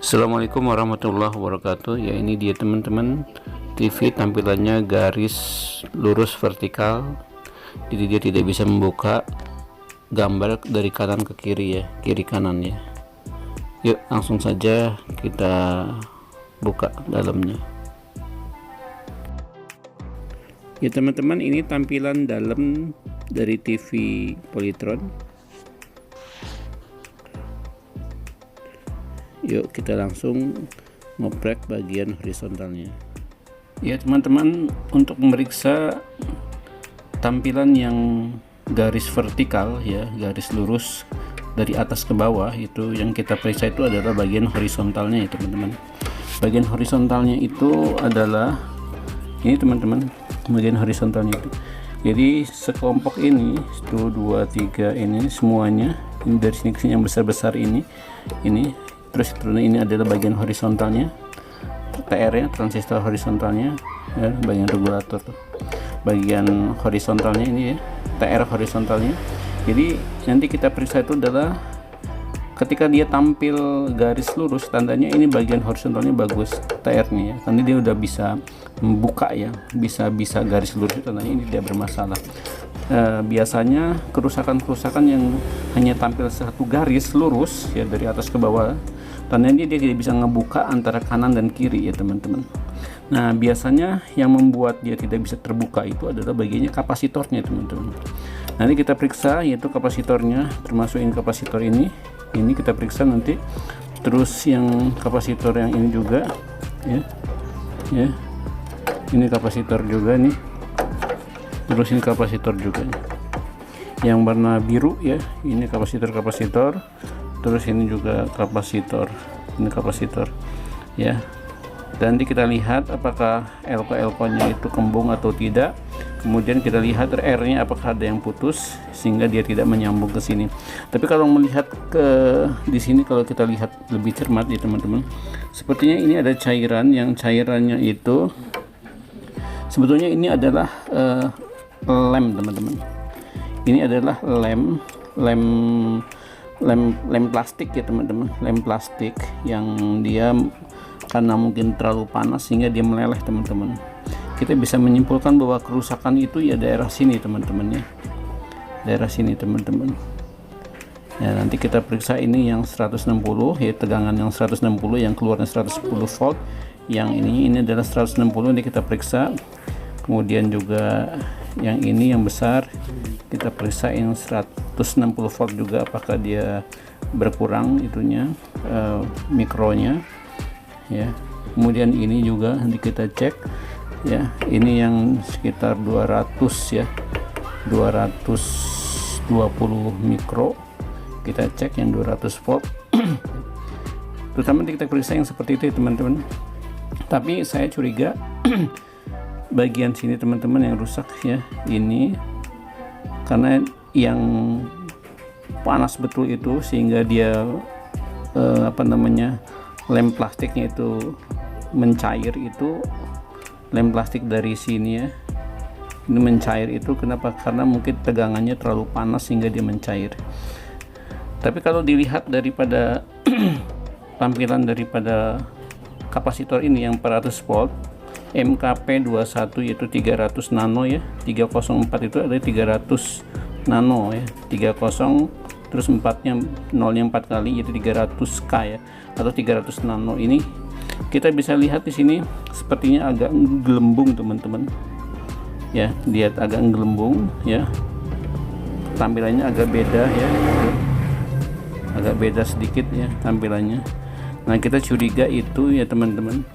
Assalamualaikum warahmatullahi wabarakatuh. Ya, ini dia teman-teman, TV tampilannya garis lurus vertikal, jadi dia tidak bisa membuka gambar dari kanan ke kiri ya, kiri kanan ya. Yuk langsung saja kita buka dalamnya. Ya teman-teman, ini tampilan dalam dari TV Polytron. Yuk kita langsung ngoprek bagian horizontalnya. Ya teman-teman, untuk memeriksa tampilan yang garis vertikal ya, garis lurus dari atas ke bawah, itu yang kita periksa itu adalah bagian horizontalnya ya teman-teman. Bagian horizontalnya itu adalah ini teman-teman, bagian horizontalnya itu. Jadi sekelompok ini 1, 2, 3 ini semuanya, ini dari sini ke sini yang besar-besar ini terus ini adalah bagian horizontalnya, TR nya, transistor horizontalnya ya, bagian regulator tuh. Bagian horizontalnya ini ya, TR horizontalnya. Jadi nanti kita periksa itu adalah ketika dia tampil garis lurus, tandanya ini bagian horizontalnya bagus, TR nya ya, nanti dia udah bisa membuka ya, bisa garis lurus, tandanya ini tidak bermasalah. Biasanya kerusakan yang hanya tampil satu garis lurus ya dari atas ke bawah, tandanya dia tidak bisa ngebuka antara kanan dan kiri ya teman-teman. Nah biasanya yang membuat dia tidak bisa terbuka itu adalah bagiannya kapasitornya teman-teman. Nanti kita periksa yaitu kapasitornya, termasuk ini kapasitor ini kita periksa nanti. Terus yang kapasitor yang ini juga ya, ini kapasitor juga nih. Terus ini kapasitor juga nih, yang warna biru ya, ini kapasitor. Terus ini juga kapasitor, ini kapasitor ya. Dan nanti kita lihat apakah elko nya itu kembung atau tidak. Kemudian kita lihat R nya apakah ada yang putus sehingga dia tidak menyambung ke sini. Tapi kalau melihat ke di sini, kalau kita lihat lebih cermat ya teman-teman, sepertinya ini ada cairan, yang cairannya itu sebetulnya ini adalah lem teman-teman. Ini adalah lem plastik ya teman-teman, lem plastik yang dia karena mungkin terlalu panas sehingga dia meleleh teman-teman. Kita bisa menyimpulkan bahwa kerusakan itu ya daerah sini teman-teman ya, daerah sini teman-teman ya. Nanti kita periksa ini yang 160 ya, tegangan yang 160 yang keluarnya 110 volt, yang ini adalah 160, ini kita periksa. Kemudian juga yang ini yang besar kita periksa yang 160 volt juga, apakah dia berkurang itunya mikronya ya. Kemudian ini juga nanti kita cek ya, ini yang sekitar 200 ya, 220 mikro, kita cek yang 200 volt terutama nanti kita periksa yang seperti itu teman-teman. Tapi saya curiga bagian sini teman-teman yang rusak ya, ini karena yang panas betul itu sehingga dia lem plastiknya itu mencair, itu lem plastik dari sini ya, ini mencair itu kenapa? Karena mungkin tegangannya terlalu panas sehingga dia mencair. Tapi kalau dilihat daripada tampilan daripada kapasitor ini yang 400 volt MKP21 yaitu 300 nano ya, 304 itu ada 300 nano ya, 30 terus 4 nya 0 nya 4 kali yaitu 300K ya, atau 300 nano. Ini kita bisa lihat di sini sepertinya agak gelembung teman-teman ya, lihat agak gelembung ya, tampilannya agak beda ya, agak beda sedikit ya tampilannya. Nah kita curiga itu ya teman-teman.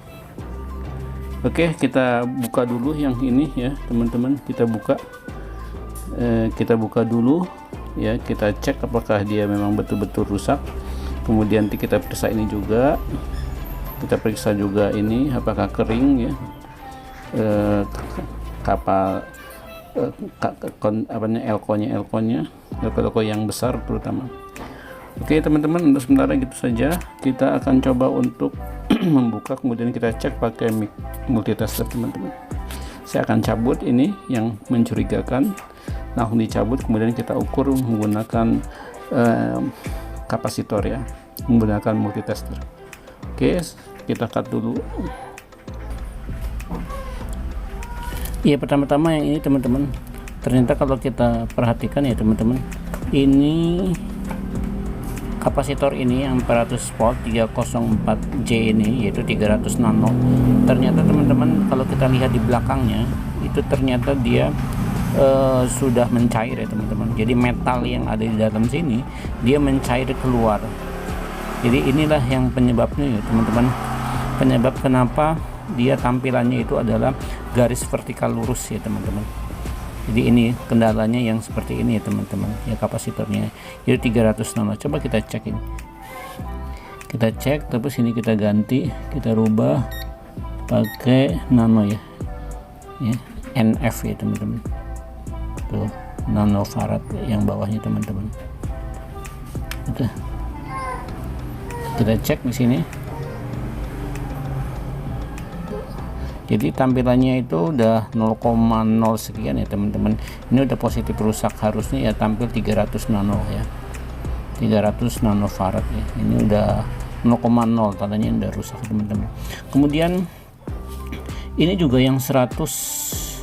Oke, kita buka dulu yang ini ya teman-teman, kita buka dulu ya, kita cek apakah dia memang betul-betul rusak. Kemudian nanti kita periksa ini juga, kita periksa juga ini apakah kering ya, elko yang besar terutama. Oke teman-teman, untuk sementara gitu saja. Kita akan coba untuk membuka, kemudian kita cek pakai multitester teman-teman. Saya akan cabut ini yang mencurigakan, langsung dicabut, kemudian kita ukur menggunakan kapasitor ya, menggunakan multitester. Oke, kita cut dulu. Ya, pertama-tama yang ini teman-teman, ternyata kalau kita perhatikan ya teman-teman, ini kapasitor ini yang 400 volt 304J ini, yaitu 300 nano. Ternyata teman-teman kalau kita lihat di belakangnya itu ternyata dia sudah mencair ya teman-teman. Jadi metal yang ada di dalam sini dia mencair keluar. Jadi inilah yang penyebabnya ya teman-teman, penyebab kenapa dia tampilannya itu adalah garis vertikal lurus ya teman-teman. Jadi ini kendalanya yang seperti ini ya teman-teman, ya kapasitornya itu 300 nano. Coba kita cek ini, kita cek, terus ini kita ganti, kita rubah pakai nano ya, NF ya teman-teman, tuh nanofarad yang bawahnya teman-teman. Kita cek di sini. Jadi tampilannya itu udah 0,0 sekian ya teman-teman. Ini udah positif rusak, harusnya ya tampil 300 nano ya, 300 nanofarad ya. Ini udah 0,0, tandanya udah rusak teman-teman. Kemudian ini juga yang 100,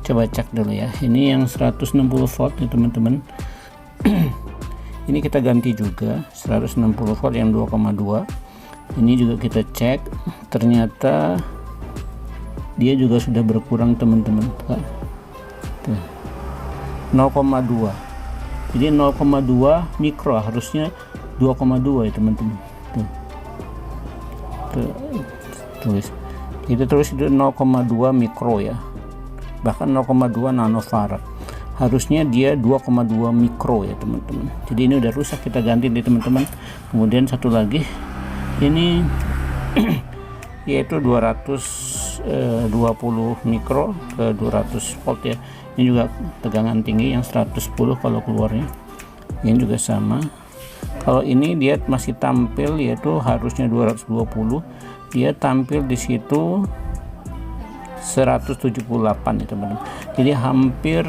coba cek dulu ya, ini yang 160 volt ya teman-teman. Ini kita ganti juga 160 volt yang 2,2. Ini juga kita cek, ternyata dia juga sudah berkurang teman-teman, 0,2. Jadi 0,2 mikro, harusnya 2,2 ya teman-teman. Tulis itu, terus itu 0,2 mikro ya, bahkan 0,2 nanofarad, harusnya dia 2,2 mikro ya teman-teman. Jadi ini udah rusak, kita ganti deh teman-teman. Kemudian satu lagi ini yaitu 220 mikro ke 200 volt ya. Ini juga tegangan tinggi yang 110 kalau keluarnya. Ini juga sama. Kalau ini dia masih tampil yaitu harusnya 220, dia tampil di situ 178 ya teman-teman. Jadi hampir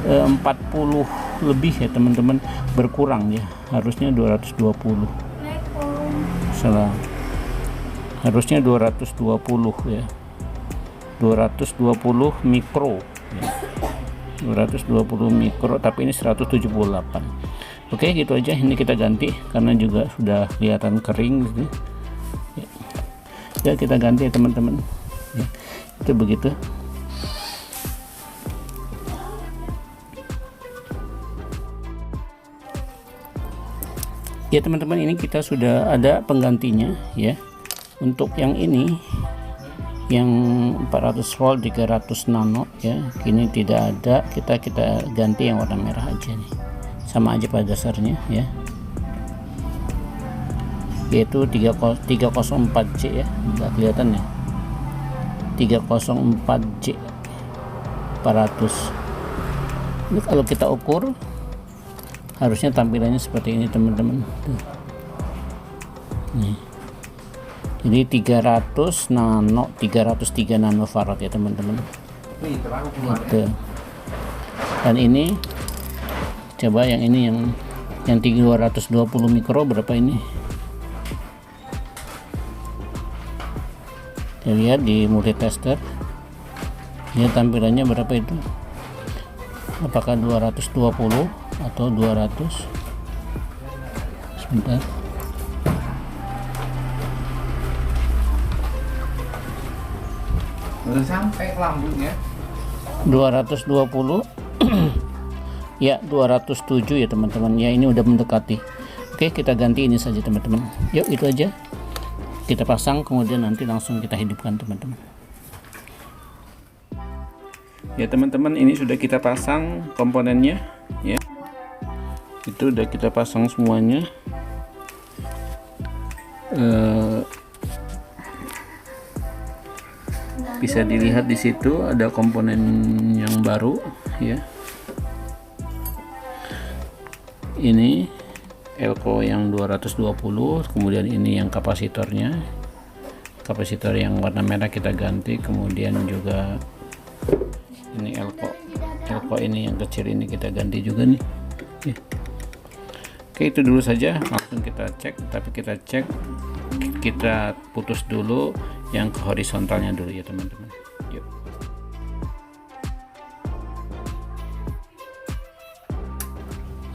40 lebih ya teman-teman, berkurang ya. Harusnya 220. Salah. Harusnya 220 ya, 220 mikro ya. 220 mikro, tapi ini 178. Oke, gitu aja. Ini kita ganti karena juga sudah kelihatan kering gitu ya, kita ganti ya teman-teman ya. Itu begitu. Ya teman-teman, ini kita sudah ada penggantinya ya. Untuk yang ini yang 400 volt 300 nano ya, ini tidak ada, kita ganti yang warna merah aja nih, sama aja pada dasarnya ya, yaitu 304J ya, nggak kelihatan ya, 304J 400. Ini kalau kita ukur harusnya tampilannya seperti ini teman-teman. Nih, jadi 300 nano, 303 nanofarad ya teman-teman. Gitu. Dan ini coba yang ini yang 320 mikro berapa ini? Kita lihat di multitester. Ini tampilannya berapa itu? Apakah 220 atau 200? Sebentar. Udah sampai lambungnya 220 ya, 207 ya teman-teman ya. Ini udah mendekati. Oke, kita ganti ini saja teman-teman. Yuk, itu aja kita pasang, kemudian nanti langsung kita hidupkan teman-teman ya. Teman-teman, ini sudah kita pasang komponennya ya, itu udah kita pasang semuanya. Bisa dilihat di situ ada komponen yang baru ya. Ini elko yang 220, kemudian ini yang kapasitornya, kapasitor yang warna merah kita ganti, kemudian juga ini elko ini yang kecil ini kita ganti juga nih ya. Oke, itu dulu saja, langsung kita cek. Tapi kita cek kita putus dulu yang ke horizontalnya dulu ya teman-teman. Yuk.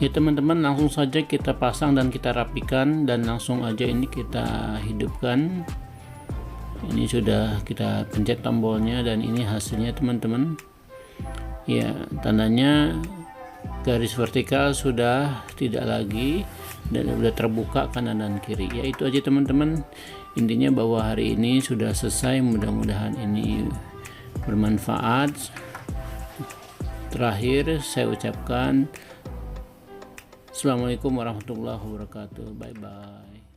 Ya teman-teman, langsung saja kita pasang dan kita rapikan, dan langsung aja ini kita hidupkan. Ini sudah kita pencet tombolnya dan ini hasilnya teman-teman. Ya, tandanya garis vertikal sudah tidak lagi dan sudah terbuka kanan dan kiri. Ya itu aja teman-teman, intinya bahwa hari ini sudah selesai. Mudah-mudahan ini bermanfaat. Terakhir saya ucapkan Assalamualaikum warahmatullahi wabarakatuh. Bye bye.